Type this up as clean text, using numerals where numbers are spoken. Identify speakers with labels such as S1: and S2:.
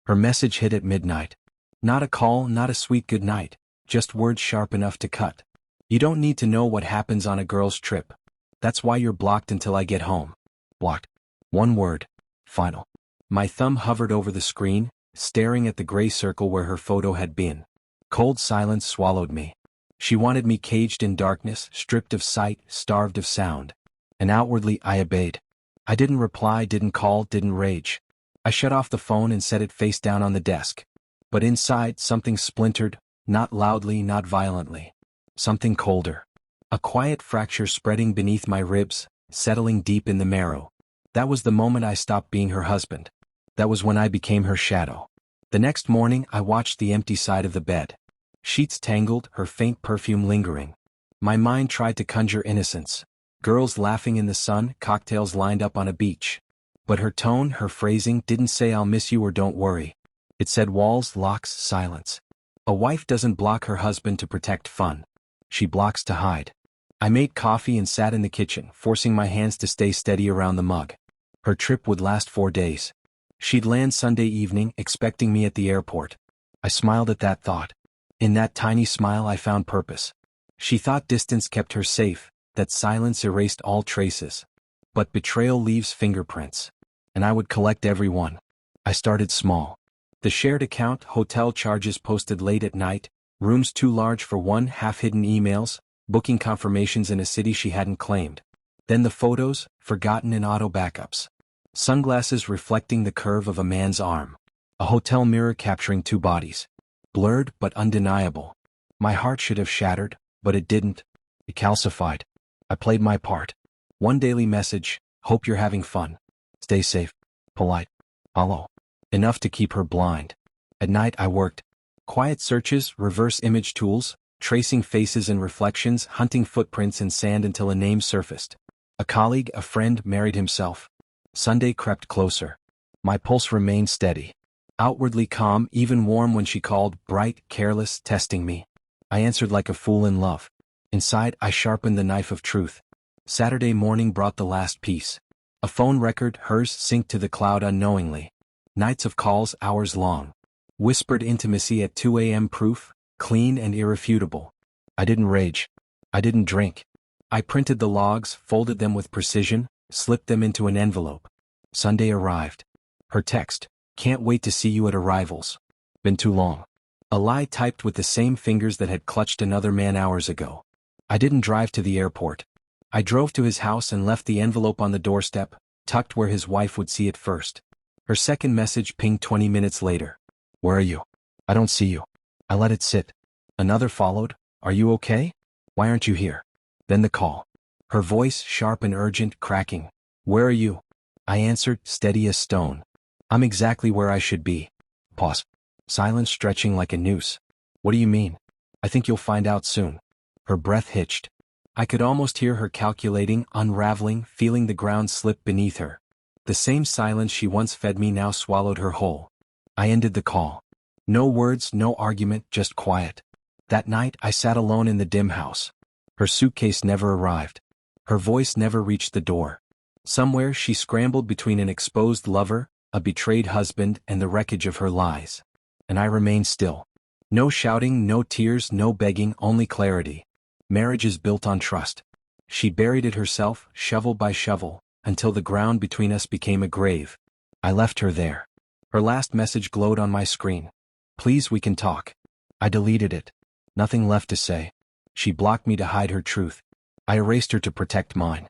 S1: Her message hit at midnight. Not a call, not a sweet goodnight, just words sharp enough to cut. You don't need to know what happens on a girl's trip. That's why you're blocked until I get home. Blocked. One word. Final. My thumb hovered over the screen, staring at the gray circle where her photo had been. Cold silence swallowed me. She wanted me caged in darkness, stripped of sight, starved of sound. And outwardly I obeyed. I didn't reply, didn't call, didn't rage. I shut off the phone and set it face down on the desk. But inside, something splintered, not loudly, not violently. Something colder. A quiet fracture spreading beneath my ribs, settling deep in the marrow. That was the moment I stopped being her husband. That was when I became her shadow. The next morning, I watched the empty side of the bed. Sheets tangled, her faint perfume lingering. My mind tried to conjure innocence. Girls laughing in the sun, cocktails lined up on a beach. But her tone, her phrasing, didn't say I'll miss you or don't worry. It said walls, locks, silence. A wife doesn't block her husband to protect fun. She blocks to hide. I made coffee and sat in the kitchen, forcing my hands to stay steady around the mug. Her trip would last 4 days. She'd land Sunday evening, expecting me at the airport. I smiled at that thought. In that tiny smile I found purpose. She thought distance kept her safe, that silence erased all traces. But betrayal leaves fingerprints. And I would collect every one. I started small. The shared account, hotel charges posted late at night, rooms too large for one, half-hidden emails, booking confirmations in a city she hadn't claimed. Then the photos, forgotten in auto backups. Sunglasses reflecting the curve of a man's arm. A hotel mirror capturing 2 bodies. Blurred but undeniable. My heart should have shattered, but it didn't. It calcified. I played my part. One daily message, hope you're having fun. Stay safe. Polite. Hollow. Enough to keep her blind. At night I worked. Quiet searches, reverse image tools, tracing faces and reflections, hunting footprints in sand until a name surfaced. A colleague, a friend, married himself. Sunday crept closer. My pulse remained steady. Outwardly calm, even warm when she called, bright, careless, testing me. I answered like a fool in love. Inside, I sharpened the knife of truth. Saturday morning brought the last piece. A phone record, hers, synced to the cloud unknowingly. Nights of calls, hours long. Whispered intimacy at 2 a.m. proof, clean and irrefutable. I didn't rage. I didn't drink. I printed the logs, folded them with precision, slipped them into an envelope. Sunday arrived. Her text. Can't wait to see you at arrivals. Been too long. A lie typed with the same fingers that had clutched another man hours ago. I didn't drive to the airport. I drove to his house and left the envelope on the doorstep, tucked where his wife would see it first. Her second message pinged 20 minutes later. Where are you? I don't see you. I let it sit. Another followed. Are you okay? Why aren't you here? Then the call. Her voice, sharp and urgent, cracking. Where are you? I answered, steady as stone. I'm exactly where I should be. Pause. Silence stretching like a noose. What do you mean? I think you'll find out soon. Her breath hitched. I could almost hear her calculating, unraveling, feeling the ground slip beneath her. The same silence she once fed me now swallowed her whole. I ended the call. No words, no argument, just quiet. That night I sat alone in the dim house. Her suitcase never arrived. Her voice never reached the door. Somewhere she scrambled between an exposed lover, a betrayed husband, and the wreckage of her lies. And I remained still. No shouting, no tears, no begging, only clarity. Marriage is built on trust. She buried it herself, shovel by shovel, until the ground between us became a grave. I left her there. Her last message glowed on my screen. Please, we can talk. I deleted it. Nothing left to say. She blocked me to hide her truth. I erased her to protect mine.